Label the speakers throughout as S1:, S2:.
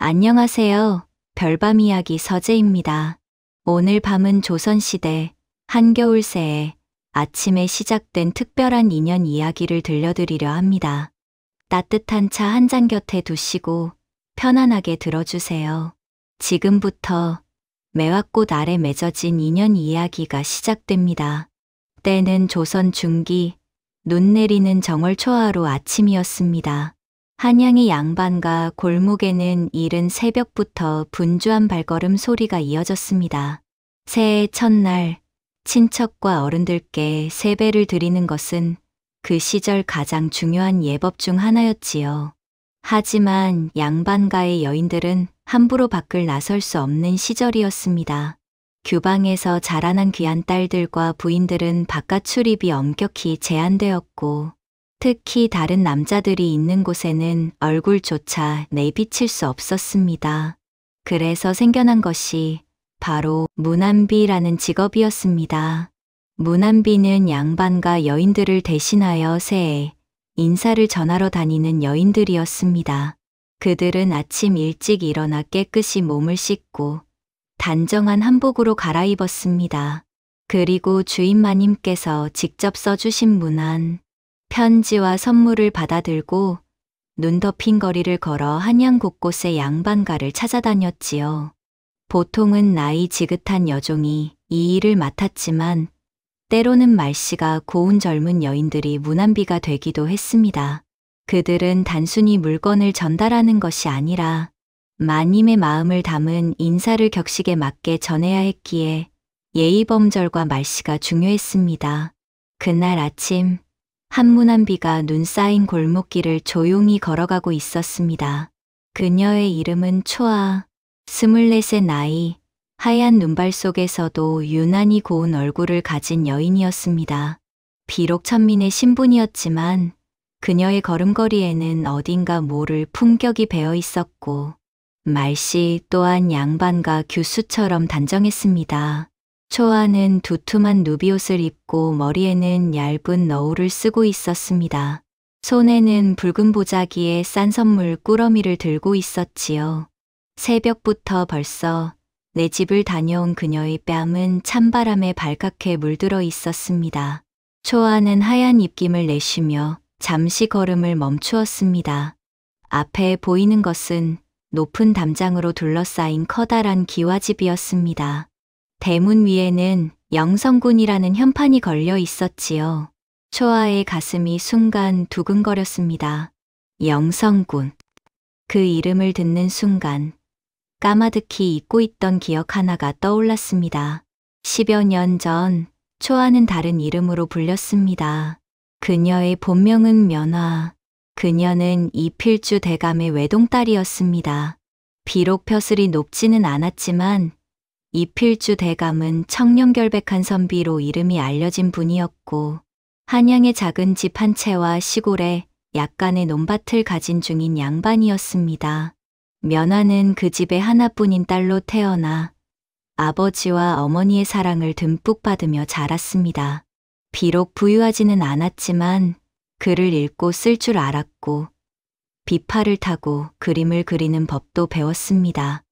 S1: 안녕하세요. 별밤 이야기 서재입니다. 오늘 밤은 조선시대 한겨울 새해 아침에 시작된 특별한 인연 이야기를 들려드리려 합니다. 따뜻한 차 한 잔 곁에 두시고 편안하게 들어주세요. 지금부터 매화꽃 아래 맺어진 인연 이야기가 시작됩니다. 때는 조선 중기, 눈 내리는 정월 초하루 아침이었습니다. 한양의 양반가 골목에는 이른 새벽부터 분주한 발걸음 소리가 이어졌습니다. 새해 첫날 친척과 어른들께 세배를 드리는 것은 그 시절 가장 중요한 예법 중 하나였지요. 하지만 양반가의 여인들은 함부로 밖을 나설 수 없는 시절이었습니다. 규방에서 자라난 귀한 딸들과 부인들은 바깥 출입이 엄격히 제한되었고 특히 다른 남자들이 있는 곳에는 얼굴조차 내비칠 수 없었습니다. 그래서 생겨난 것이 바로 문안비라는 직업이었습니다. 문안비는 양반과 여인들을 대신하여 새해 인사를 전하러 다니는 여인들이었습니다. 그들은 아침 일찍 일어나 깨끗이 몸을 씻고 단정한 한복으로 갈아입었습니다. 그리고 주인 마님께서 직접 써주신 문안, 편지와 선물을 받아들고 눈 덮인 거리를 걸어 한양 곳곳의 양반가를 찾아다녔지요. 보통은 나이 지긋한 여종이 이 일을 맡았지만 때로는 말씨가 고운 젊은 여인들이 문안비가 되기도 했습니다. 그들은 단순히 물건을 전달하는 것이 아니라 마님의 마음을 담은 인사를 격식에 맞게 전해야 했기에 예의범절과 말씨가 중요했습니다. 그날 아침 한 문안비가 눈 쌓인 골목길을 조용히 걸어가고 있었습니다. 그녀의 이름은 초아, 24의 나이, 하얀 눈발 속에서도 유난히 고운 얼굴을 가진 여인이었습니다. 비록 천민의 신분이었지만 그녀의 걸음걸이에는 어딘가 모를 품격이 배어 있었고 말씨 또한 양반과 규수처럼 단정했습니다. 초아는 두툼한 누비옷을 입고 머리에는 얇은 너울을 쓰고 있었습니다. 손에는 붉은 보자기에 싼 선물 꾸러미를 들고 있었지요. 새벽부터 벌써 내 집을 다녀온 그녀의 뺨은 찬바람에 발갛게 물들어 있었습니다. 초아는 하얀 입김을 내쉬며 잠시 걸음을 멈추었습니다. 앞에 보이는 것은 높은 담장으로 둘러싸인 커다란 기와집이었습니다. 대문 위에는 영성군이라는 현판이 걸려 있었지요. 초아의 가슴이 순간 두근거렸습니다. 영성군. 그 이름을 듣는 순간 까마득히 잊고 있던 기억 하나가 떠올랐습니다. 10여 년 전 초아는 다른 이름으로 불렸습니다. 그녀의 본명은 면화. 그녀는 이필주 대감의 외동딸이었습니다. 비록 벼슬이 높지는 않았지만 이필주 대감은 청렴결백한 선비로 이름이 알려진 분이었고 한양의 작은 집 한 채와 시골에 약간의 논밭을 가진 중인 양반이었습니다. 면화는 그 집의 하나뿐인 딸로 태어나 아버지와 어머니의 사랑을 듬뿍 받으며 자랐습니다. 비록 부유하지는 않았지만 글을 읽고 쓸 줄 알았고 비파를 타고 그림을 그리는 법도 배웠습니다.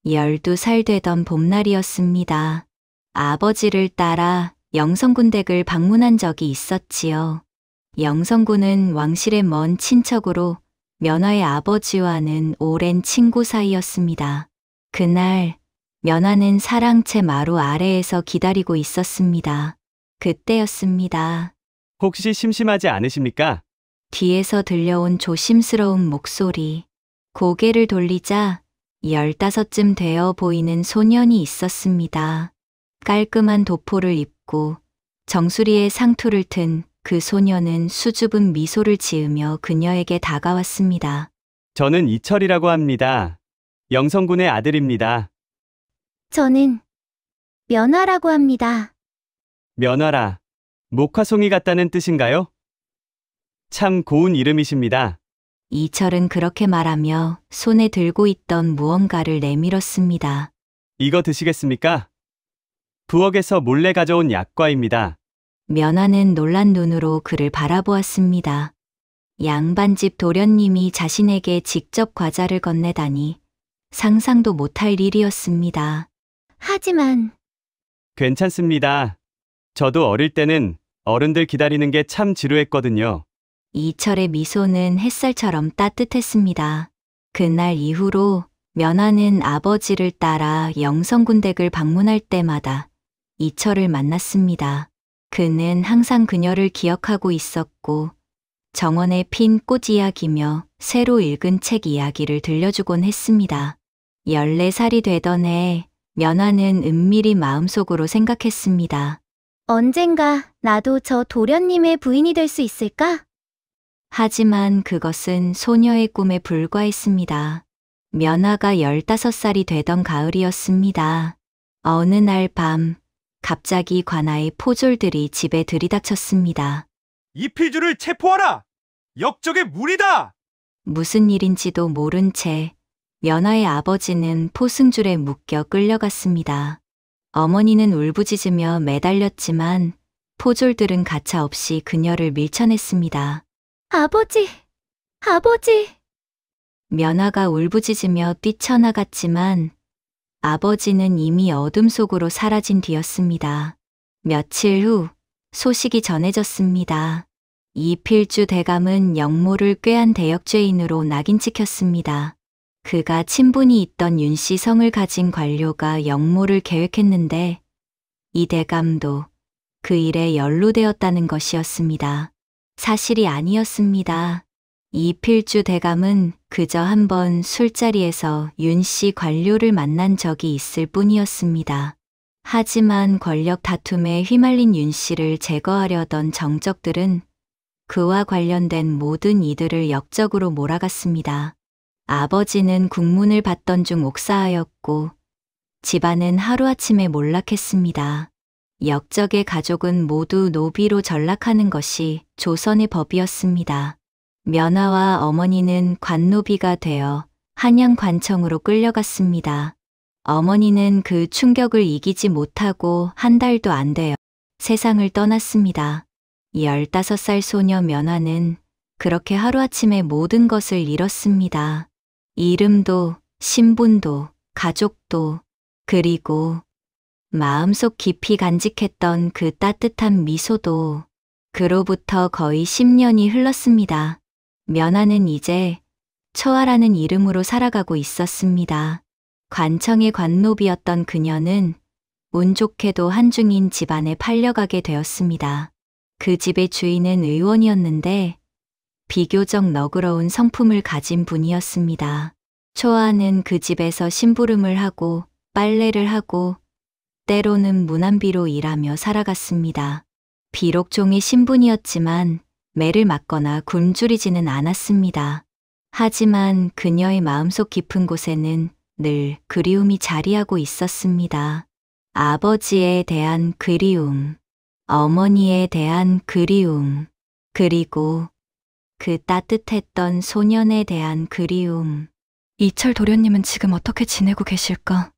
S1: 12살 되던 봄날이었습니다. 아버지를 따라 영성군 댁을 방문한 적이 있었지요. 영성군은 왕실의 먼 친척으로 면화의 아버지와는 오랜 친구 사이였습니다. 그날 면화는 사랑채 마루 아래에서 기다리고 있었습니다. 그때였습니다.
S2: 혹시 심심하지 않으십니까?
S1: 뒤에서 들려온 조심스러운 목소리. 고개를 돌리자 15쯤 되어 보이는 소년이 있었습니다. 깔끔한 도포를 입고 정수리에 상투를 튼 그 소년은 수줍은 미소를 지으며 그녀에게 다가왔습니다.
S2: 저는 이철이라고 합니다. 영성군의 아들입니다.
S3: 저는 면화라고 합니다.
S2: 면화라, 목화송이 같다는 뜻인가요? 참 고운 이름이십니다.
S1: 이철은 그렇게 말하며 손에 들고 있던 무언가를 내밀었습니다.
S2: 이거 드시겠습니까? 부엌에서 몰래 가져온 약과입니다.
S1: 면화는 놀란 눈으로 그를 바라보았습니다. 양반집 도련님이 자신에게 직접 과자를 건네다니 상상도 못할 일이었습니다.
S3: 하지만
S2: 괜찮습니다. 저도 어릴 때는 어른들 기다리는 게 참 지루했거든요.
S1: 이철의 미소는 햇살처럼 따뜻했습니다. 그날 이후로 면화는 아버지를 따라 영성군댁을 방문할 때마다 이철을 만났습니다. 그는 항상 그녀를 기억하고 있었고 정원에 핀 꽃 이야기며 새로 읽은 책 이야기를 들려주곤 했습니다. 14살이 되던 해 면화는 은밀히 마음속으로 생각했습니다.
S3: 언젠가 나도 저 도련님의 부인이 될 수 있을까?
S1: 하지만 그것은 소녀의 꿈에 불과했습니다. 면화가 15살이 되던 가을이었습니다. 어느 날 밤 갑자기 관아의 포졸들이 집에 들이닥쳤습니다.
S4: 이 필주를 체포하라! 역적의 무리다!
S1: 무슨 일인지도 모른 채 면화의 아버지는 포승줄에 묶여 끌려갔습니다. 어머니는 울부짖으며 매달렸지만 포졸들은 가차없이 그녀를 밀쳐냈습니다.
S3: 아버지, 아버지.
S1: 면화가 울부짖으며 뛰쳐나갔지만 아버지는 이미 어둠 속으로 사라진 뒤였습니다. 며칠 후 소식이 전해졌습니다. 이필주 대감은 영모를 꾀한 대역죄인으로 낙인 찍혔습니다. 그가 친분이 있던 윤씨 성을 가진 관료가 영모를 계획했는데 이 대감도 그 일에 연루되었다는 것이었습니다. 사실이 아니었습니다. 이필주 대감은 그저 한번 술자리에서 윤씨 관료를 만난 적이 있을 뿐이었습니다. 하지만 권력 다툼에 휘말린 윤씨를 제거하려던 정적들은 그와 관련된 모든 이들을 역적으로 몰아갔습니다. 아버지는 국문을 받던 중 옥사하였고 집안은 하루아침에 몰락했습니다. 역적의 가족은 모두 노비로 전락하는 것이 조선의 법이었습니다. 면화와 어머니는 관노비가 되어 한양관청으로 끌려갔습니다. 어머니는 그 충격을 이기지 못하고 한 달도 안 되어 세상을 떠났습니다. 15살 소녀 면화는 그렇게 하루아침에 모든 것을 잃었습니다. 이름도, 신분도, 가족도, 그리고 마음속 깊이 간직했던 그 따뜻한 미소도. 그로부터 거의 10년이 흘렀습니다. 면화는 이제 초아라는 이름으로 살아가고 있었습니다. 관청의 관노비였던 그녀는 운 좋게도 한중인 집안에 팔려가게 되었습니다. 그 집의 주인은 의원이었는데 비교적 너그러운 성품을 가진 분이었습니다. 초아는 그 집에서 심부름을 하고 빨래를 하고 때로는 문안비로 일하며 살아갔습니다. 비록 종의 신분이었지만 매를 맞거나 굶주리지는 않았습니다. 하지만 그녀의 마음속 깊은 곳에는 늘 그리움이 자리하고 있었습니다. 아버지에 대한 그리움, 어머니에 대한 그리움, 그리고 그 따뜻했던 소년에 대한 그리움. 이철 도련님은 지금 어떻게 지내고 계실까?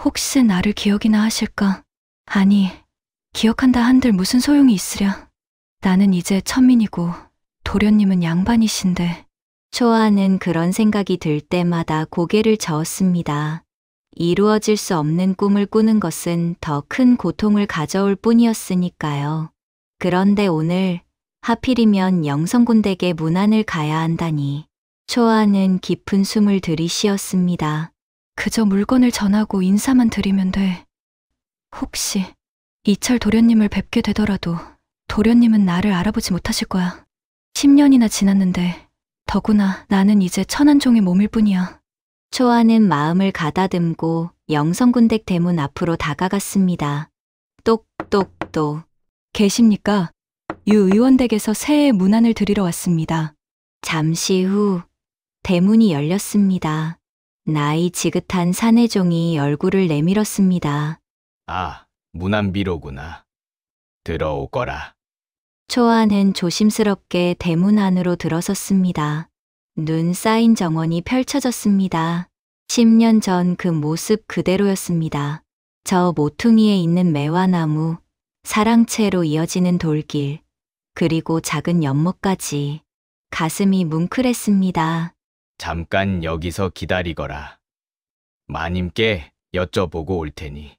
S1: 혹시 나를 기억이나 하실까? 아니, 기억한다 한들 무슨 소용이 있으랴. 나는 이제 천민이고 도련님은 양반이신데. 초아는 그런 생각이 들 때마다 고개를 저었습니다. 이루어질 수 없는 꿈을 꾸는 것은 더 큰 고통을 가져올 뿐이었으니까요. 그런데 오늘 하필이면 영성군댁에 문안을 가야 한다니. 초아는 깊은 숨을 들이쉬었습니다. 그저 물건을 전하고 인사만 드리면 돼. 혹시 이철 도련님을 뵙게 되더라도 도련님은 나를 알아보지 못하실 거야. 10년이나 지났는데 더구나 나는 이제 천한종의 몸일 뿐이야. 초아는 마음을 가다듬고 영성군댁 대문 앞으로 다가갔습니다. 똑똑똑. 계십니까? 유 의원 댁에서 새해 문안을 드리러 왔습니다. 잠시 후 대문이 열렸습니다. 나이 지긋한 사내종이 얼굴을 내밀었습니다.
S4: 아, 문안비로구나. 들어오거라.
S1: 초아는 조심스럽게 대문 안으로 들어섰습니다. 눈 쌓인 정원이 펼쳐졌습니다. 10년 전 그 모습 그대로였습니다. 저 모퉁이에 있는 매화나무, 사랑채로 이어지는 돌길, 그리고 작은 연못까지. 가슴이 뭉클했습니다.
S4: 잠깐 여기서 기다리거라. 마님께 여쭤보고 올 테니.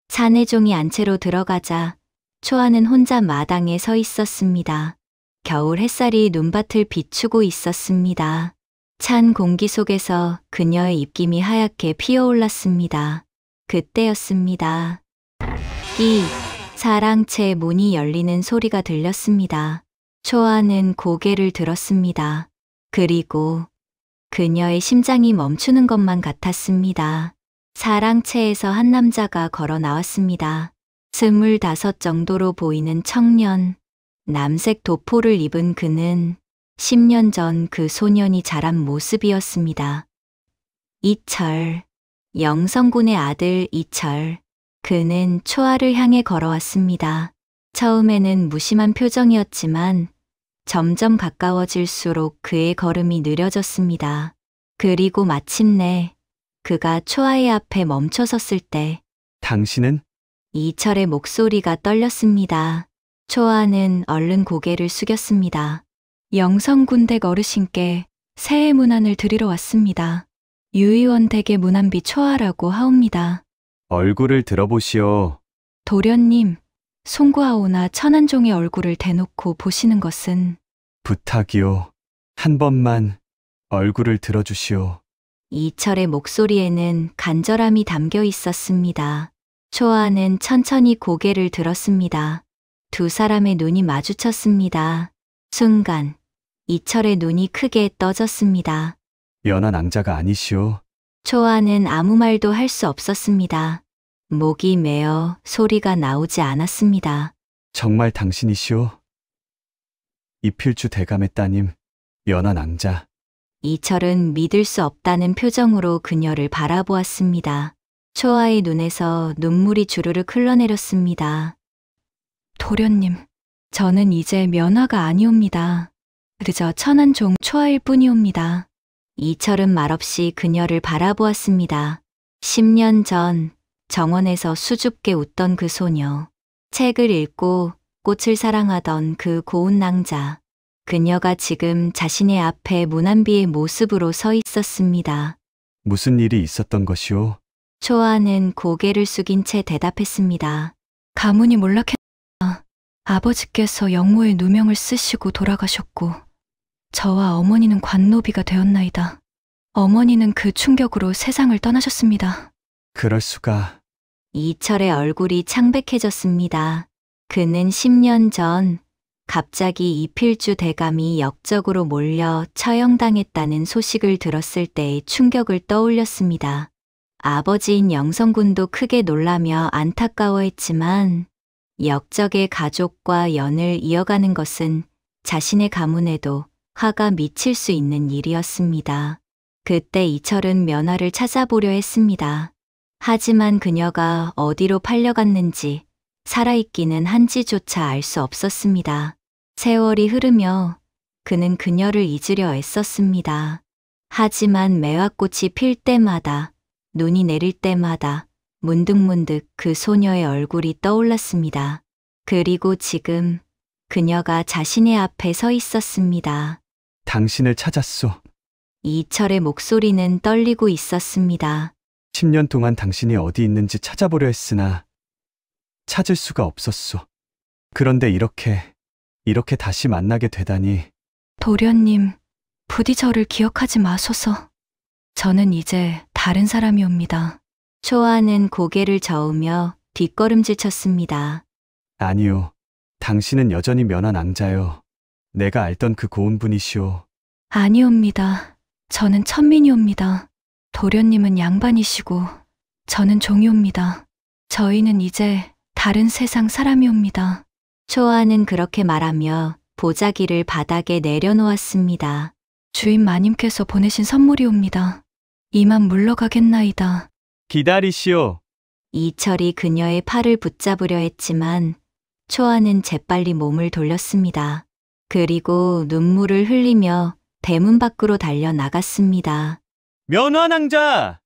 S1: 사내종이 안채로 들어가자 초아는 혼자 마당에 서 있었습니다. 겨울 햇살이 눈밭을 비추고 있었습니다. 찬 공기 속에서 그녀의 입김이 하얗게 피어올랐습니다. 그때였습니다. 사랑채 문이 열리는 소리가 들렸습니다. 초아는 고개를 들었습니다. 그리고 그녀의 심장이 멈추는 것만 같았습니다. 사랑채에서 한 남자가 걸어 나왔습니다. 25 정도로 보이는 청년. 남색 도포를 입은 그는 10년 전 그 소년이 자란 모습이었습니다. 이철, 영성군의 아들 이철. 그는 초아를 향해 걸어왔습니다. 처음에는 무심한 표정이었지만 점점 가까워질수록 그의 걸음이 느려졌습니다. 그리고 마침내 그가 초아의 앞에 멈춰섰을 때
S2: 당신은?
S1: 이철의 목소리가 떨렸습니다. 초아는 얼른 고개를 숙였습니다. 영성군댁 어르신께 새해 문안을 드리러 왔습니다. 유의원 댁의 문안비 초아라고 하옵니다.
S2: 얼굴을 들어보시오.
S1: 도련님, 송구하오나 천안종의 얼굴을 대놓고 보시는 것은
S2: 부탁이오. 한 번만 얼굴을 들어주시오.
S1: 이철의 목소리에는 간절함이 담겨 있었습니다. 초아는 천천히 고개를 들었습니다. 두 사람의 눈이 마주쳤습니다. 순간 이철의 눈이 크게 떠졌습니다.
S2: 연하 낭자가 아니시오.
S1: 초아는 아무 말도 할 수 없었습니다. 목이 메어 소리가 나오지 않았습니다.
S2: 정말 당신이시오? 이필주 대감의 따님, 연하 낭자.
S1: 이철은 믿을 수 없다는 표정으로 그녀를 바라보았습니다. 초아의 눈에서 눈물이 주르륵 흘러내렸습니다. 도련님, 저는 이제 면화가 아니옵니다. 그저 천안종 초아일 뿐이옵니다. 이철은 말없이 그녀를 바라보았습니다. 10년 전 정원에서 수줍게 웃던 그 소녀, 책을 읽고 꽃을 사랑하던 그 고운 낭자, 그녀가 지금 자신의 앞에 문안비의 모습으로 서 있었습니다.
S2: 무슨 일이 있었던 것이오?
S1: 초아는 고개를 숙인 채 대답했습니다. 가문이 몰락했다. 아버지께서 영모의 누명을 쓰시고 돌아가셨고 저와 어머니는 관노비가 되었나이다. 어머니는 그 충격으로 세상을 떠나셨습니다.
S2: 그럴 수가.
S1: 이철의 얼굴이 창백해졌습니다. 그는 10년 전 갑자기 이필주 대감이 역적으로 몰려 처형당했다는 소식을 들었을 때의 충격을 떠올렸습니다. 아버지인 영성군도 크게 놀라며 안타까워했지만 역적의 가족과 연을 이어가는 것은 자신의 가문에도 화가 미칠 수 있는 일이었습니다. 그때 이철은 면화를 찾아보려 했습니다. 하지만 그녀가 어디로 팔려갔는지 살아있기는 한지조차 알 수 없었습니다. 세월이 흐르며 그는 그녀를 잊으려 애썼습니다. 하지만 매화꽃이 필 때마다, 눈이 내릴 때마다 문득문득 그 소녀의 얼굴이 떠올랐습니다. 그리고 지금 그녀가 자신의 앞에 서 있었습니다.
S2: 당신을 찾았소.
S1: 이철의 목소리는 떨리고 있었습니다.
S2: 10년 동안 당신이 어디 있는지 찾아보려 했으나 찾을 수가 없었소. 그런데 이렇게 다시 만나게 되다니.
S1: 도련님, 부디 저를 기억하지 마소서. 저는 이제 다른 사람이옵니다. 초아는 고개를 저으며 뒷걸음질 쳤습니다.
S2: 아니요. 당신은 여전히 면화 낭자요. 내가 알던 그 고운 분이시오.
S1: 아니옵니다. 저는 천민이옵니다. 도련님은 양반이시고 저는 종이옵니다. 저희는 이제 다른 세상 사람이옵니다. 초아는 그렇게 말하며 보자기를 바닥에 내려놓았습니다. 주인 마님께서 보내신 선물이옵니다. 이만 물러가겠나이다.
S2: 기다리시오.
S1: 이철이 그녀의 팔을 붙잡으려 했지만 초아는 재빨리 몸을 돌렸습니다. 그리고 눈물을 흘리며 대문 밖으로 달려 나갔습니다.
S2: 면화 낭자!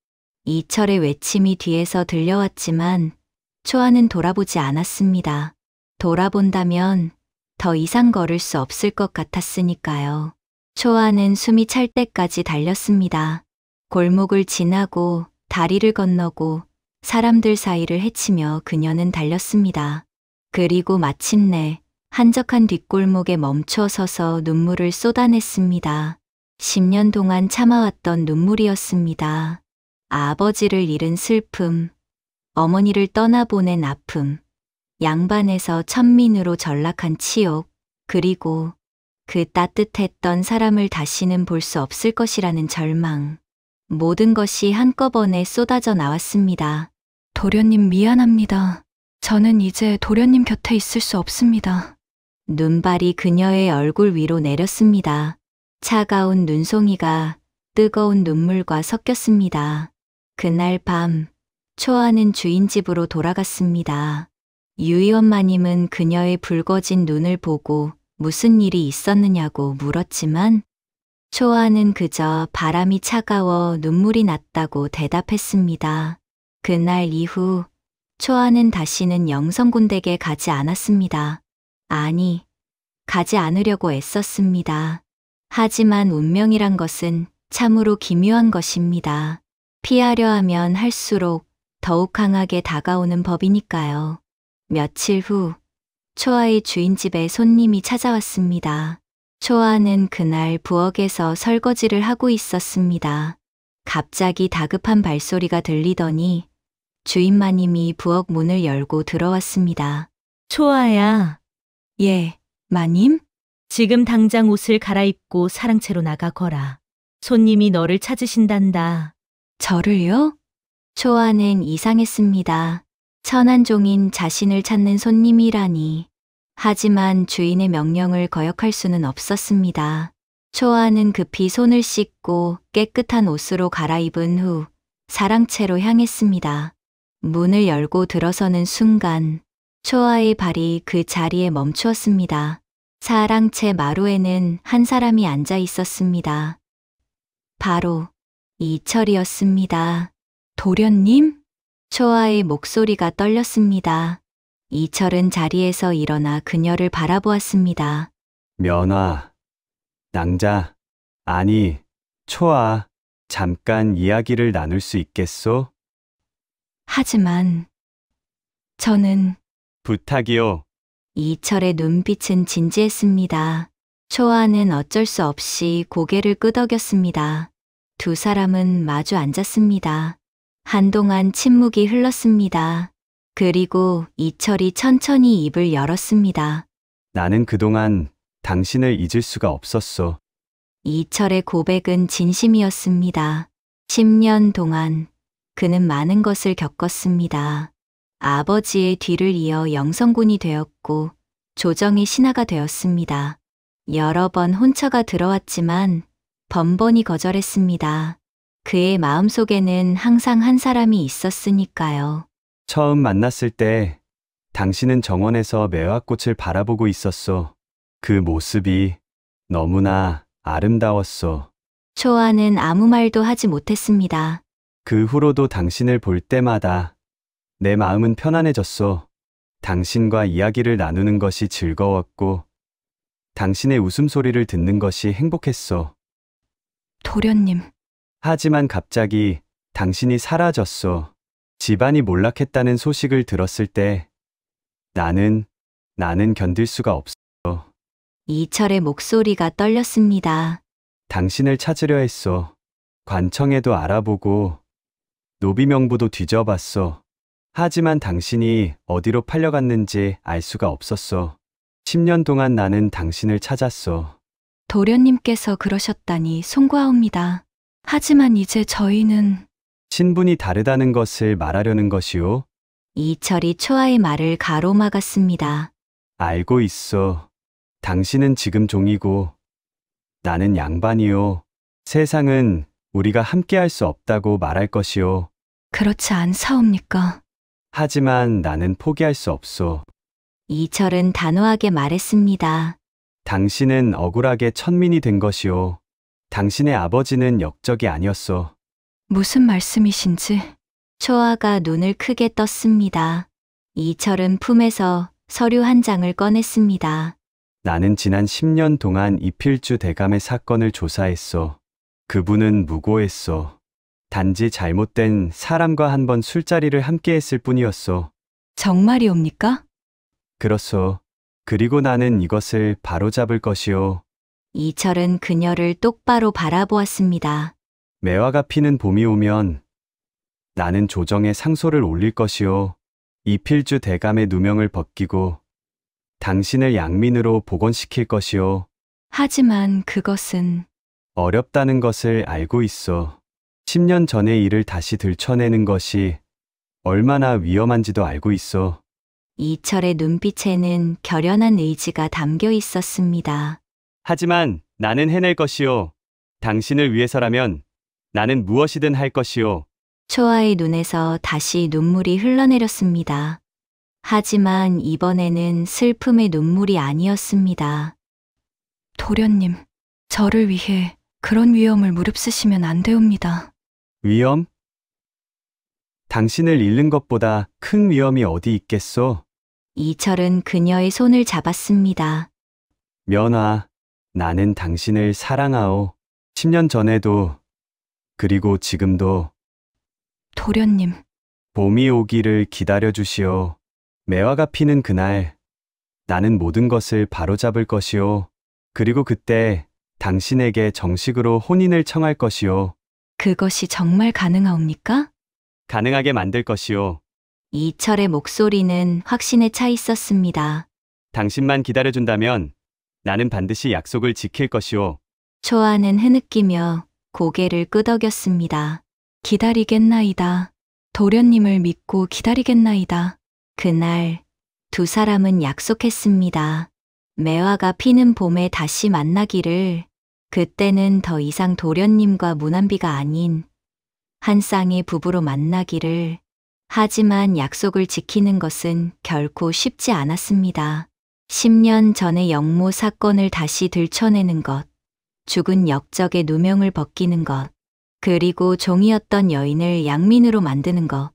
S1: 이철의 외침이 뒤에서 들려왔지만 초아는 돌아보지 않았습니다. 돌아본다면 더 이상 걸을 수 없을 것 같았으니까요. 초아는 숨이 찰 때까지 달렸습니다. 골목을 지나고 다리를 건너고 사람들 사이를 헤치며 그녀는 달렸습니다. 그리고 마침내 한적한 뒷골목에 멈춰 서서 눈물을 쏟아냈습니다. 10년 동안 참아왔던 눈물이었습니다. 아버지를 잃은 슬픔, 어머니를 떠나보낸 아픔, 양반에서 천민으로 전락한 치욕, 그리고 그 따뜻했던 사람을 다시는 볼 수 없을 것이라는 절망. 모든 것이 한꺼번에 쏟아져 나왔습니다. 도련님 미안합니다. 저는 이제 도련님 곁에 있을 수 없습니다. 눈발이 그녀의 얼굴 위로 내렸습니다. 차가운 눈송이가 뜨거운 눈물과 섞였습니다. 그날 밤, 초아는 주인 집으로 돌아갔습니다. 유이원 마님은 그녀의 붉어진 눈을 보고 무슨 일이 있었느냐고 물었지만 초아는 그저 바람이 차가워 눈물이 났다고 대답했습니다. 그날 이후 초아는 다시는 영성군댁에 가지 않았습니다. 아니, 가지 않으려고 애썼습니다. 하지만 운명이란 것은 참으로 기묘한 것입니다. 피하려 하면 할수록 더욱 강하게 다가오는 법이니까요. 며칠 후 초아의 주인집에 손님이 찾아왔습니다. 초아는 그날 부엌에서 설거지를 하고 있었습니다. 갑자기 다급한 발소리가 들리더니 주인 마님이 부엌 문을 열고 들어왔습니다.
S5: 초아야,
S1: 예, 마님?
S5: 지금 당장 옷을 갈아입고 사랑채로 나가거라. 손님이 너를 찾으신단다.
S1: 저를요? 초아는 이상했습니다. 천한종인 자신을 찾는 손님이라니. 하지만 주인의 명령을 거역할 수는 없었습니다. 초아는 급히 손을 씻고 깨끗한 옷으로 갈아입은 후 사랑채로 향했습니다. 문을 열고 들어서는 순간 초아의 발이 그 자리에 멈추었습니다. 사랑채 마루에는 한 사람이 앉아 있었습니다. 바로 이철이었습니다. 도련님? 초아의 목소리가 떨렸습니다. 이철은 자리에서 일어나 그녀를 바라보았습니다.
S2: 면화, 낭자, 아니, 초아, 잠깐 이야기를 나눌 수 있겠소?
S1: 하지만 저는
S2: 부탁이요.
S1: 이철의 눈빛은 진지했습니다. 초아는 어쩔 수 없이 고개를 끄덕였습니다. 두 사람은 마주 앉았습니다. 한동안 침묵이 흘렀습니다. 그리고 이철이 천천히 입을 열었습니다.
S2: 나는 그동안 당신을 잊을 수가 없었소.
S1: 이철의 고백은 진심이었습니다. 10년 동안 그는 많은 것을 겪었습니다. 아버지의 뒤를 이어 영성군이 되었고 조정의 신하가 되었습니다. 여러 번 혼처가 들어왔지만 번번이 거절했습니다. 그의 마음속에는 항상 한 사람이 있었으니까요.
S2: 처음 만났을 때 당신은 정원에서 매화꽃을 바라보고 있었소. 그 모습이 너무나 아름다웠소.
S1: 초아는 아무 말도 하지 못했습니다.
S2: 그 후로도 당신을 볼 때마다 내 마음은 편안해졌소. 당신과 이야기를 나누는 것이 즐거웠고 당신의 웃음소리를 듣는 것이 행복했소.
S1: 도련님,
S2: 하지만 갑자기 당신이 사라졌소. 집안이 몰락했다는 소식을 들었을 때 나는 견딜 수가 없어.
S1: 이철의 목소리가 떨렸습니다.
S2: 당신을 찾으려 했소. 관청에도 알아보고 노비명부도 뒤져봤소. 하지만 당신이 어디로 팔려갔는지 알 수가 없었소. 10년 동안 나는 당신을 찾았소.
S1: 도련님께서 그러셨다니 송구하옵니다. 하지만 이제 저희는
S2: 신분이 다르다는 것을 말하려는 것이오.
S1: 이철이 초아의 말을 가로막았습니다.
S2: 알고 있소. 당신은 지금 종이고 나는 양반이오. 세상은 우리가 함께할 수 없다고 말할 것이오.
S1: 그렇지 않사옵니까?
S2: 하지만 나는 포기할 수 없소.
S1: 이철은 단호하게 말했습니다.
S2: 당신은 억울하게 천민이 된 것이오. 당신의 아버지는 역적이 아니었소.
S1: 무슨 말씀이신지. 초아가 눈을 크게 떴습니다. 이철은 품에서 서류 한 장을 꺼냈습니다.
S2: 나는 지난 10년 동안 이필주 대감의 사건을 조사했소. 그분은 무고했소. 단지 잘못된 사람과 한 번 술자리를 함께 했을 뿐이었소.
S1: 정말이옵니까?
S2: 그렇소. 그리고 나는 이것을 바로잡을 것이오.
S1: 이철은 그녀를 똑바로 바라보았습니다.
S2: 매화가 피는 봄이 오면 나는 조정에 상소를 올릴 것이오. 이필주 대감의 누명을 벗기고 당신을 양민으로 복원시킬 것이오.
S1: 하지만 그것은
S2: 어렵다는 것을 알고 있어. 10년 전의 일을 다시 들춰내는 것이 얼마나 위험한지도 알고 있어.
S1: 이철의 눈빛에는 결연한 의지가 담겨 있었습니다.
S2: 하지만 나는 해낼 것이오. 당신을 위해서라면 나는 무엇이든 할 것이오.
S1: 초아의 눈에서 다시 눈물이 흘러내렸습니다. 하지만 이번에는 슬픔의 눈물이 아니었습니다. 도련님, 저를 위해 그런 위험을 무릅쓰시면 안 되옵니다.
S2: 위험? 당신을 잃는 것보다 큰 위험이 어디 있겠소?
S1: 이철은 그녀의 손을 잡았습니다.
S2: 면화, 나는 당신을 사랑하오. 10년 전에도, 그리고 지금도.
S1: 도련님,
S2: 봄이 오기를 기다려 주시오. 매화가 피는 그날, 나는 모든 것을 바로잡을 것이오. 그리고 그때 당신에게 정식으로 혼인을 청할 것이오.
S1: 그것이 정말 가능하옵니까?
S2: 가능하게 만들 것이오.
S1: 이철의 목소리는 확신에 차 있었습니다.
S2: 당신만 기다려준다면 나는 반드시 약속을 지킬 것이오.
S1: 초아는 흐느끼며 고개를 끄덕였습니다. 기다리겠나이다. 도련님을 믿고 기다리겠나이다. 그날 두 사람은 약속했습니다. 매화가 피는 봄에 다시 만나기를. 그때는 더 이상 도련님과 무난비가 아닌 한 쌍의 부부로 만나기를. 하지만 약속을 지키는 것은 결코 쉽지 않았습니다. 10년 전의 영모 사건을 다시 들춰내는 것, 죽은 역적의 누명을 벗기는 것, 그리고 종이었던 여인을 양민으로 만드는 것.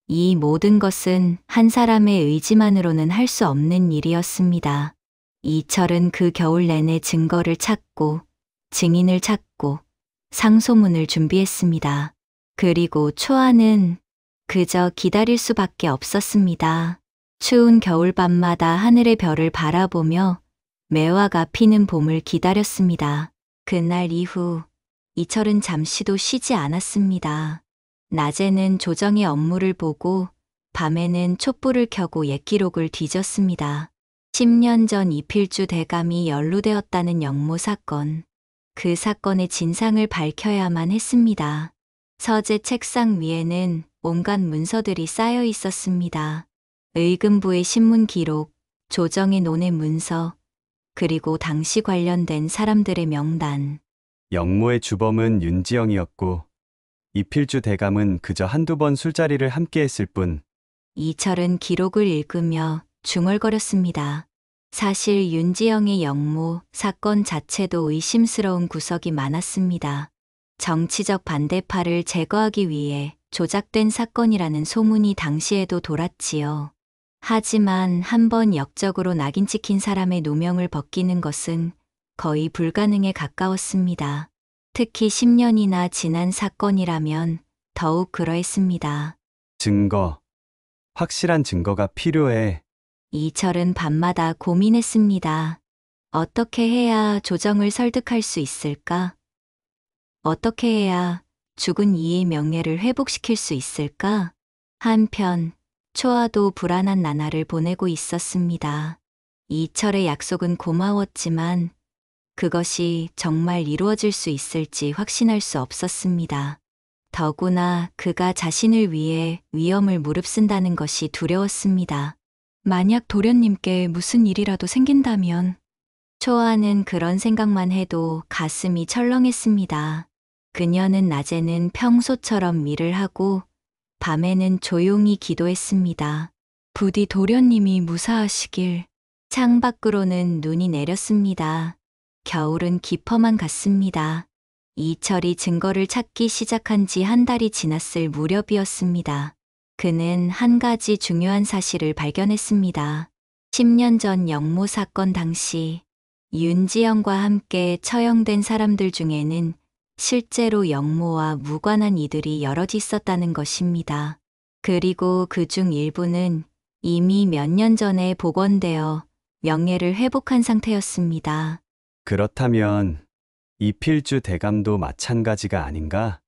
S1: 이 모든 것은 한 사람의 의지만으로는 할 수 없는 일이었습니다. 이철은 그 겨울 내내 증거를 찾고, 증인을 찾고, 상소문을 준비했습니다. 그리고 초아는 그저 기다릴 수밖에 없었습니다. 추운 겨울밤마다 하늘의 별을 바라보며 매화가 피는 봄을 기다렸습니다. 그날 이후 이철은 잠시도 쉬지 않았습니다. 낮에는 조정의 업무를 보고 밤에는 촛불을 켜고 옛 기록을 뒤졌습니다. 10년 전 이필주 대감이 연루되었다는 영모 사건. 그 사건의 진상을 밝혀야만 했습니다. 서재 책상 위에는 온갖 문서들이 쌓여 있었습니다. 의금부의 신문 기록, 조정의 논의 문서, 그리고 당시 관련된 사람들의 명단.
S2: 영모의 주범은 윤지영이었고 이필주 대감은 그저 한두 번 술자리를 함께 했을 뿐.
S1: 이철은 기록을 읽으며 중얼거렸습니다. 사실 윤지영의 영모 사건 자체도 의심스러운 구석이 많았습니다. 정치적 반대파를 제거하기 위해 조작된 사건이라는 소문이 당시에도 돌았지요. 하지만 한 번 역적으로 낙인 찍힌 사람의 누명을 벗기는 것은 거의 불가능에 가까웠습니다. 특히 10년이나 지난 사건이라면 더욱 그러했습니다.
S2: 증거. 확실한 증거가 필요해.
S1: 이철은 밤마다 고민했습니다. 어떻게 해야 조정을 설득할 수 있을까? 어떻게 해야 죽은 이의 명예를 회복시킬 수 있을까? 한편 초아도 불안한 나날을 보내고 있었습니다. 이철의 약속은 고마웠지만 그것이 정말 이루어질 수 있을지 확신할 수 없었습니다. 더구나 그가 자신을 위해 위험을 무릅쓴다는 것이 두려웠습니다. 만약 도련님께 무슨 일이라도 생긴다면. 초아는 그런 생각만 해도 가슴이 철렁했습니다. 그녀는 낮에는 평소처럼 일을 하고 밤에는 조용히 기도했습니다. 부디 도련님이 무사하시길. 창밖으로는 눈이 내렸습니다. 겨울은 깊어만 갔습니다. 이철이 증거를 찾기 시작한 지 한 달이 지났을 무렵이었습니다. 그는 한 가지 중요한 사실을 발견했습니다. 10년 전 영모 사건 당시 윤지영과 함께 처형된 사람들 중에는 실제로 영모와 무관한 이들이 여럿 있었다는 것입니다. 그리고 그중 일부는 이미 몇 년 전에 복원되어 명예를 회복한 상태였습니다.
S2: 그렇다면 이필주 대감도 마찬가지가 아닌가?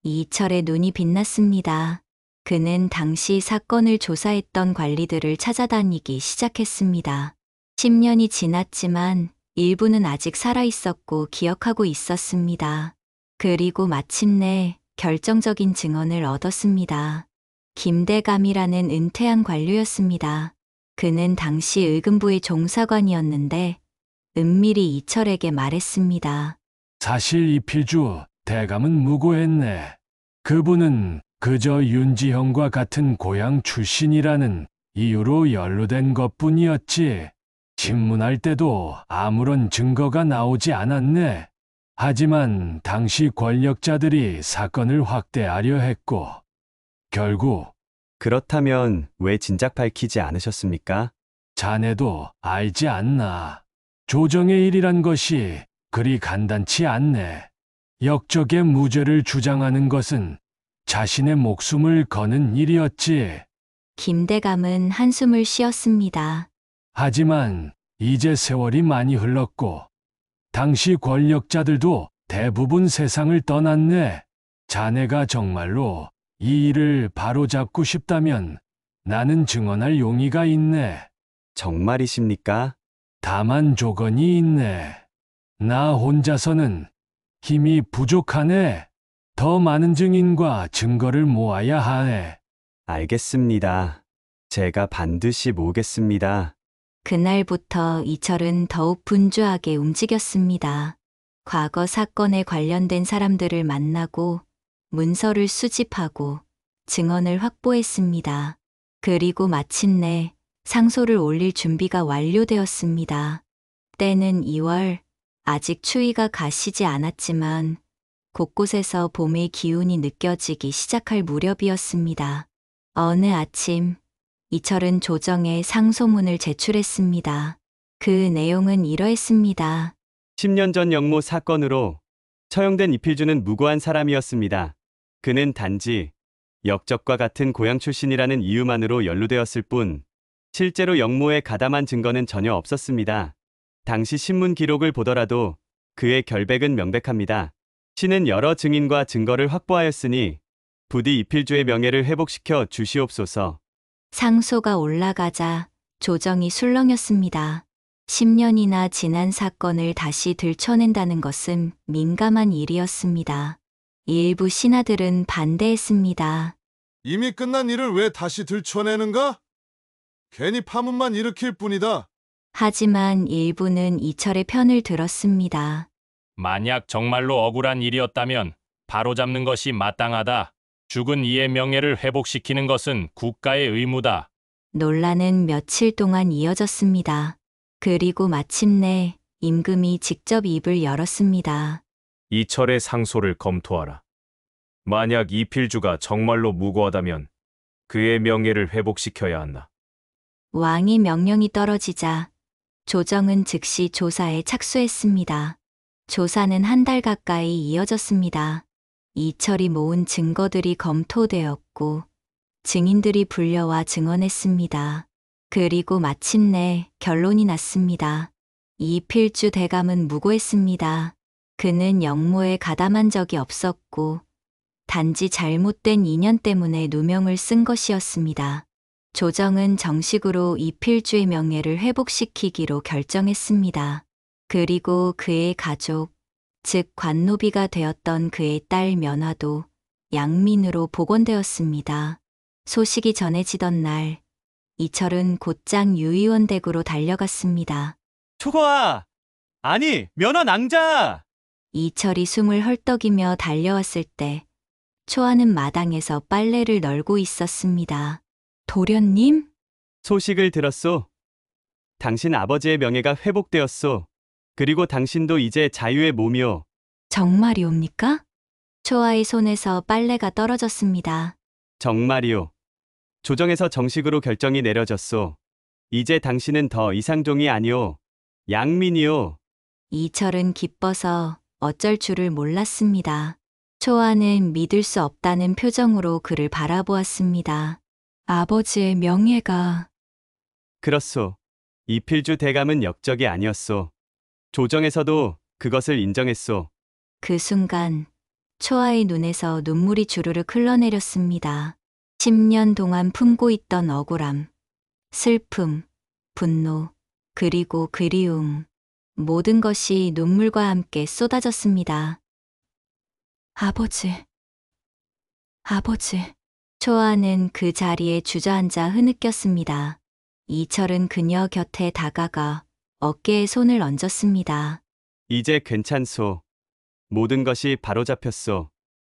S1: 이철의 눈이 빛났습니다. 그는 당시 사건을 조사했던 관리들을 찾아다니기 시작했습니다. 10년이 지났지만 일부는 아직 살아있었고 기억하고 있었습니다. 그리고 마침내 결정적인 증언을 얻었습니다. 김대감이라는 은퇴한 관료였습니다. 그는 당시 의금부의 종사관이었는데 은밀히 이철에게 말했습니다.
S6: 사실 이필주 대감은 무고했네. 그분은 그저 윤지형과 같은 고향 출신이라는 이유로 연루된 것뿐이었지. 신문할 때도 아무런 증거가 나오지 않았네. 하지만 당시 권력자들이 사건을 확대하려 했고, 결국
S2: 그렇다면 왜 진작 밝히지 않으셨습니까?
S6: 자네도 알지 않나. 조정의 일이란 것이 그리 간단치 않네. 역적의 무죄를 주장하는 것은 자신의 목숨을 거는 일이었지.
S1: 김대감은 한숨을 쉬었습니다.
S6: 하지만 이제 세월이 많이 흘렀고, 당시 권력자들도 대부분 세상을 떠났네. 자네가 정말로 이 일을 바로잡고 싶다면 나는 증언할 용의가 있네.
S2: 정말이십니까?
S6: 다만 조건이 있네. 나 혼자서는 힘이 부족하네. 더 많은 증인과 증거를 모아야 하네.
S2: 알겠습니다. 제가 반드시 모으겠습니다.
S1: 그날부터 이철은 더욱 분주하게 움직였습니다. 과거 사건에 관련된 사람들을 만나고 문서를 수집하고 증언을 확보했습니다. 그리고 마침내 상소를 올릴 준비가 완료되었습니다. 때는 2월, 아직 추위가 가시지 않았지만 곳곳에서 봄의 기운이 느껴지기 시작할 무렵이었습니다. 어느 아침, 이철은 조정에 상소문을 제출했습니다. 그 내용은 이러했습니다.
S2: 10년 전 영모 사건으로 처형된 이필주는 무고한 사람이었습니다. 그는 단지 역적과 같은 고향 출신이라는 이유만으로 연루되었을 뿐 실제로 영모에 가담한 증거는 전혀 없었습니다. 당시 신문 기록을 보더라도 그의 결백은 명백합니다. 시는 여러 증인과 증거를 확보하였으니 부디 이필주의 명예를 회복시켜 주시옵소서.
S1: 상소가 올라가자 조정이 술렁였습니다. 10년이나 지난 사건을 다시 들춰낸다는 것은 민감한 일이었습니다. 일부 신하들은 반대했습니다.
S7: 이미 끝난 일을 왜 다시 들춰내는가? 괜히 파문만 일으킬 뿐이다.
S1: 하지만 일부는 이철의 편을 들었습니다.
S8: 만약 정말로 억울한 일이었다면 바로잡는 것이 마땅하다. 죽은 이의 명예를 회복시키는 것은 국가의 의무다.
S1: 논란은 며칠 동안 이어졌습니다. 그리고 마침내 임금이 직접 입을 열었습니다.
S9: 이철의 상소를 검토하라. 만약 이필주가 정말로 무고하다면 그의 명예를 회복시켜야 한다.
S1: 왕의 명령이 떨어지자 조정은 즉시 조사에 착수했습니다. 조사는 한 달 가까이 이어졌습니다. 이철이 모은 증거들이 검토되었고 증인들이 불려와 증언했습니다. 그리고 마침내 결론이 났습니다. 이필주 대감은 무고했습니다. 그는 영모에 가담한 적이 없었고 단지 잘못된 인연 때문에 누명을 쓴 것이었습니다. 조정은 정식으로 이필주의 명예를 회복시키기로 결정했습니다. 그리고 그의 가족, 즉 관노비가 되었던 그의 딸 면화도 양민으로 복원되었습니다. 소식이 전해지던 날, 이철은 곧장 유의원 댁으로 달려갔습니다.
S2: 초거아! 아니, 면허 낭자!
S1: 이철이 숨을 헐떡이며 달려왔을 때 초아는 마당에서 빨래를 널고 있었습니다. 도련님?
S2: 소식을 들었소. 당신 아버지의 명예가 회복되었소. 그리고 당신도 이제 자유의 몸이오.
S1: 정말이옵니까? 초아의 손에서 빨래가 떨어졌습니다.
S2: 정말이오. 조정에서 정식으로 결정이 내려졌소. 이제 당신은 더 이상 종이 아니오. 양민이오.
S1: 이철은 기뻐서 어쩔 줄을 몰랐습니다. 초아는 믿을 수 없다는 표정으로 그를 바라보았습니다. 아버지의 명예가
S2: 그렇소. 이필주 대감은 역적이 아니었소. 조정에서도 그것을 인정했소.
S1: 그 순간 초아의 눈에서 눈물이 주르륵 흘러내렸습니다. 10년 동안 품고 있던 억울함, 슬픔, 분노, 그리고 그리움. 모든 것이 눈물과 함께 쏟아졌습니다. 아버지. 초아는 그 자리에 주저앉아 흐느꼈습니다. 이철은 그녀 곁에 다가가 어깨에 손을 얹었습니다.
S2: 이제 괜찮소. 모든 것이 바로잡혔소.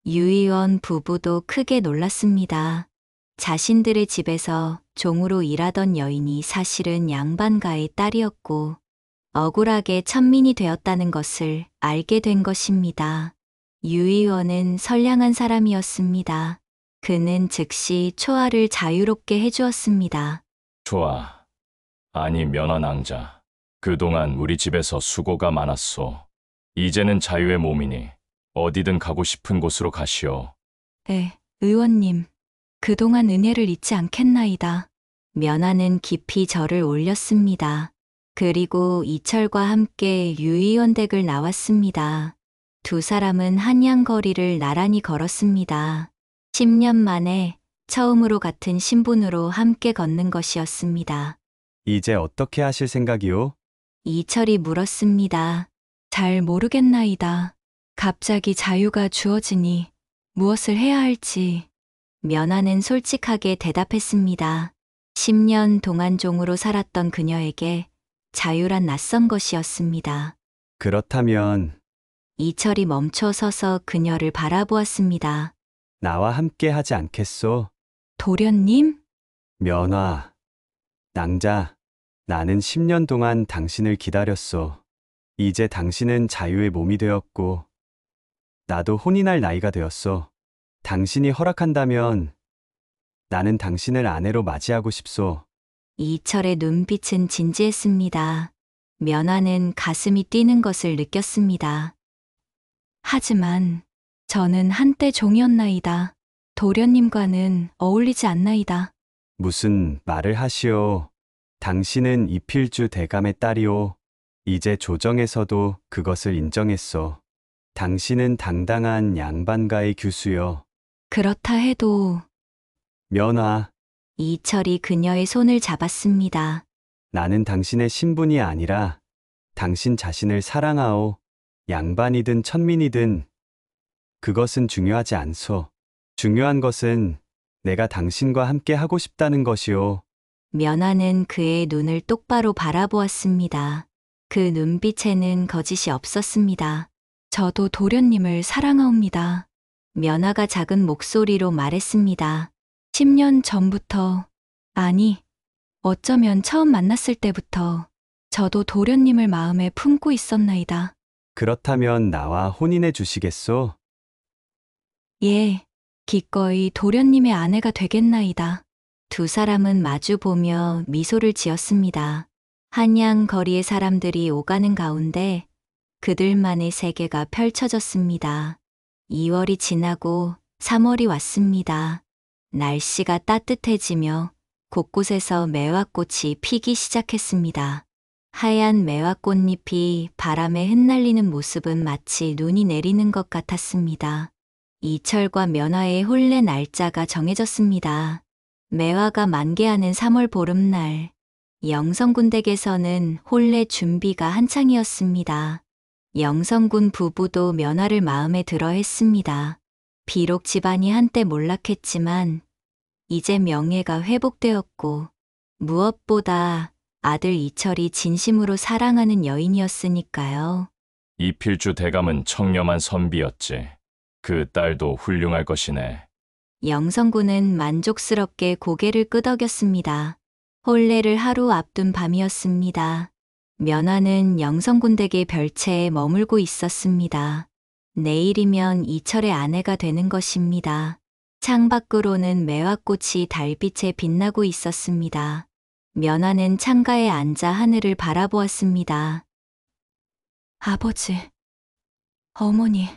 S1: 유의원 부부도 크게 놀랐습니다. 자신들의 집에서 종으로 일하던 여인이 사실은 양반가의 딸이었고 억울하게 천민이 되었다는 것을 알게 된 것입니다. 유의원은 선량한 사람이었습니다. 그는 즉시 초아를 자유롭게 해주었습니다.
S8: 좋아. 아니 면허 낭자. 그동안 우리 집에서 수고가 많았소. 이제는 자유의 몸이니 어디든 가고 싶은 곳으로 가시오.
S1: 의원님. 그동안 은혜를 잊지 않겠나이다. 면화는 깊이 절을 올렸습니다. 그리고 이철과 함께 유의원 댁을 나왔습니다. 두 사람은 한양거리를 나란히 걸었습니다. 10년 만에 처음으로 같은 신분으로 함께 걷는 것이었습니다.
S2: 이제 어떻게 하실 생각이오?
S1: 이철이 물었습니다. 잘 모르겠나이다. 갑자기 자유가 주어지니 무엇을 해야 할지. 면화는 솔직하게 대답했습니다. 10년 동안 종으로 살았던 그녀에게 자유란 낯선 것이었습니다.
S2: 그렇다면
S1: 이철이 멈춰 서서 그녀를 바라보았습니다.
S2: 나와 함께 하지 않겠소?
S1: 도련님?
S2: 면화, 낭자, 나는 10년 동안 당신을 기다렸소. 이제 당신은 자유의 몸이 되었고 나도 혼인할 나이가 되었소. 당신이 허락한다면 나는 당신을 아내로 맞이하고 싶소.
S1: 이철의 눈빛은 진지했습니다. 면화는 가슴이 뛰는 것을 느꼈습니다. 하지만 저는 한때 종이었나이다. 도련님과는 어울리지 않나이다.
S2: 무슨 말을 하시오. 당신은 이필주 대감의 딸이오. 이제 조정에서도 그것을 인정했소. 당신은 당당한 양반가의 규수요.
S1: 그렇다 해도
S2: 면화,
S1: 이철이 그녀의 손을 잡았습니다.
S2: 나는 당신의 신분이 아니라 당신 자신을 사랑하오. 양반이든 천민이든 그것은 중요하지 않소. 중요한 것은 내가 당신과 함께 하고 싶다는 것이오.
S1: 면화는 그의 눈을 똑바로 바라보았습니다. 그 눈빛에는 거짓이 없었습니다. 저도 도련님을 사랑하옵니다. 면화가 작은 목소리로 말했습니다. 10년 전부터, 아니, 어쩌면 처음 만났을 때부터 저도 도련님을 마음에 품고 있었나이다.
S2: 그렇다면 나와 혼인해 주시겠소?
S1: 예, 기꺼이 도련님의 아내가 되겠나이다. 두 사람은 마주보며 미소를 지었습니다. 한양 거리의 사람들이 오가는 가운데 그들만의 세계가 펼쳐졌습니다. 2월이 지나고 3월이 왔습니다. 날씨가 따뜻해지며 곳곳에서 매화꽃이 피기 시작했습니다. 하얀 매화꽃잎이 바람에 흩날리는 모습은 마치 눈이 내리는 것 같았습니다. 이철과 면화의 혼례 날짜가 정해졌습니다. 매화가 만개하는 3월 보름날, 영성군 댁에서는 혼례 준비가 한창이었습니다. 영성군 부부도 면화를 마음에 들어 했습니다. 비록 집안이 한때 몰락했지만 이제 명예가 회복되었고 무엇보다 아들 이철이 진심으로 사랑하는 여인이었으니까요.
S8: 이필주 대감은 청렴한 선비였지. 그 딸도 훌륭할 것이네.
S1: 영성군은 만족스럽게 고개를 끄덕였습니다. 혼례를 하루 앞둔 밤이었습니다. 면화는 영성군 댁의 별채에 머물고 있었습니다. 내일이면 이철의 아내가 되는 것입니다. 창밖으로는 매화꽃이 달빛에 빛나고 있었습니다. 면화는 창가에 앉아 하늘을 바라보았습니다. 아버지, 어머니,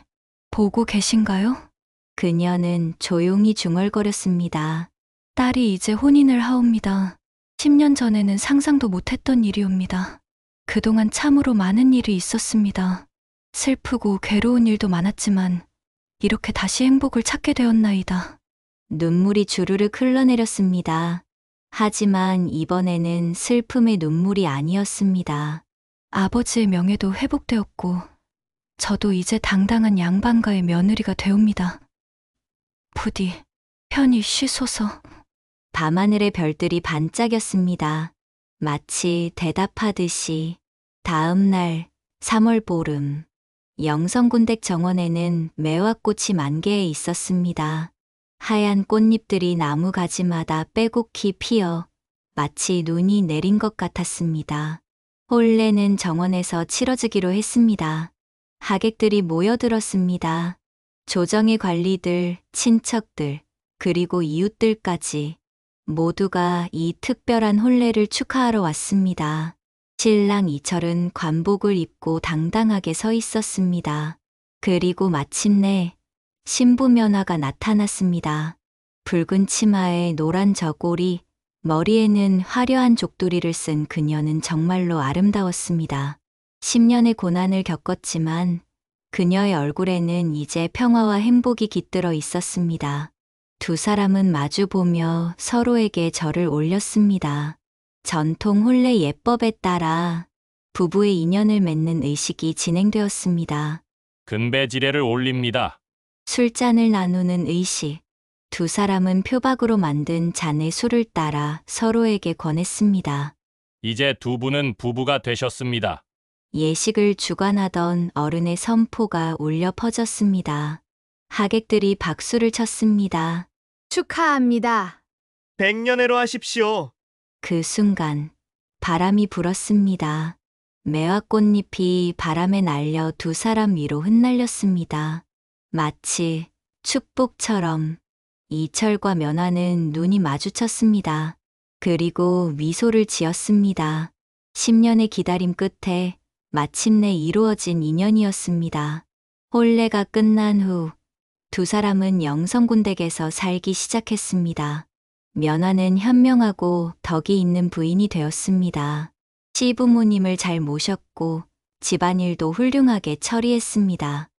S1: 보고 계신가요? 그녀는 조용히 중얼거렸습니다. 딸이 이제 혼인을 하옵니다. 10년 전에는 상상도 못했던 일이옵니다. 그동안 참으로 많은 일이 있었습니다. 슬프고 괴로운 일도 많았지만 이렇게 다시 행복을 찾게 되었나이다. 눈물이 주르륵 흘러내렸습니다. 하지만 이번에는 슬픔의 눈물이 아니었습니다. 아버지의 명예도 회복되었고 저도 이제 당당한 양반가의 며느리가 되옵니다. 부디 편히 쉬소서. 밤하늘의 별들이 반짝였습니다. 마치 대답하듯이. 다음 날 3월 보름. 영성군댁 정원에는 매화꽃이 만개해 있었습니다. 하얀 꽃잎들이 나무 가지마다 빼곡히 피어 마치 눈이 내린 것 같았습니다. 혼례는 정원에서 치러지기로 했습니다. 하객들이 모여들었습니다. 조정의 관리들, 친척들, 그리고 이웃들까지 모두가 이 특별한 혼례를 축하하러 왔습니다. 신랑 이철은 관복을 입고 당당하게 서 있었습니다. 그리고 마침내 신부 면화가 나타났습니다. 붉은 치마에 노란 저고리, 머리에는 화려한 족두리를 쓴 그녀는 정말로 아름다웠습니다. 10년의 고난을 겪었지만 그녀의 얼굴에는 이제 평화와 행복이 깃들어 있었습니다. 두 사람은 마주보며 서로에게 절을 올렸습니다. 전통 혼례 예법에 따라 부부의 인연을 맺는 의식이 진행되었습니다.
S8: 금배지례를 올립니다.
S1: 술잔을 나누는 의식. 두 사람은 표박으로 만든 잔에 술을 따라 서로에게 권했습니다.
S8: 이제 두 분은 부부가 되셨습니다.
S1: 예식을 주관하던 어른의 선포가 울려 퍼졌습니다. 하객들이 박수를 쳤습니다.
S10: 축하합니다.
S11: 백년해로 하십시오.
S1: 그 순간 바람이 불었습니다. 매화꽃잎이 바람에 날려 두 사람 위로 흩날렸습니다. 마치 축복처럼 이철과 면화는 눈이 마주쳤습니다. 그리고 미소를 지었습니다. 10년의 기다림 끝에 마침내 이루어진 인연이었습니다. 혼례가 끝난 후 두 사람은 영성군댁에서 살기 시작했습니다. 면화는 현명하고 덕이 있는 부인이 되었습니다. 시부모님을 잘 모셨고 집안일도 훌륭하게 처리했습니다.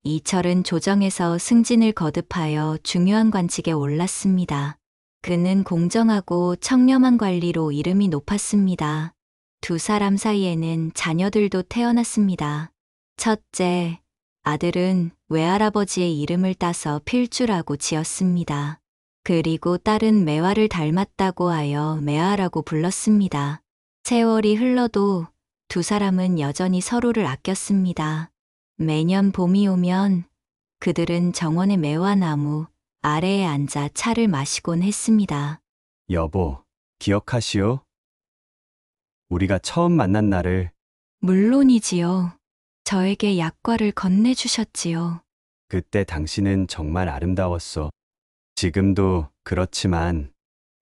S1: 이철은 조정에서 승진을 거듭하여 중요한 관직에 올랐습니다. 그는 공정하고 청렴한 관리로 이름이 높았습니다. 두 사람 사이에는 자녀들도 태어났습니다. 첫째, 아들은 외할아버지의 이름을 따서 필주라고 지었습니다. 그리고 딸은 매화를 닮았다고 하여 매화라고 불렀습니다. 세월이 흘러도 두 사람은 여전히 서로를 아꼈습니다. 매년 봄이 오면 그들은 정원의 매화나무 아래에 앉아 차를 마시곤 했습니다.
S2: 여보, 기억하시오? 우리가 처음 만난 날을.
S1: 물론이지요. 저에게 약과를 건네주셨지요.
S2: 그때 당신은 정말 아름다웠어. 지금도 그렇지만.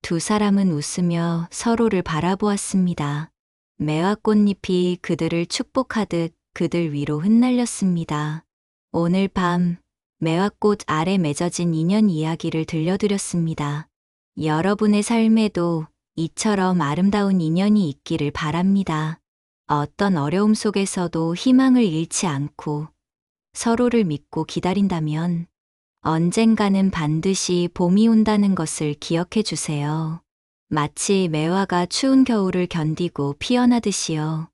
S1: 두 사람은 웃으며 서로를 바라보았습니다. 매화꽃잎이 그들을 축복하듯 그들 위로 흩날렸습니다. 오늘 밤 매화꽃 아래 맺어진 인연 이야기를 들려드렸습니다. 여러분의 삶에도 이처럼 아름다운 인연이 있기를 바랍니다. 어떤 어려움 속에서도 희망을 잃지 않고 서로를 믿고 기다린다면 언젠가는 반드시 봄이 온다는 것을 기억해 주세요. 마치 매화가 추운 겨울을 견디고 피어나듯이요.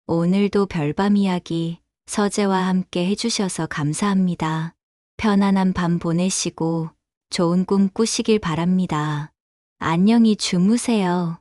S1: 오늘도 별밤 이야기 서재와 함께 해주셔서 감사합니다. 편안한 밤 보내시고 좋은 꿈 꾸시길 바랍니다. 안녕히 주무세요.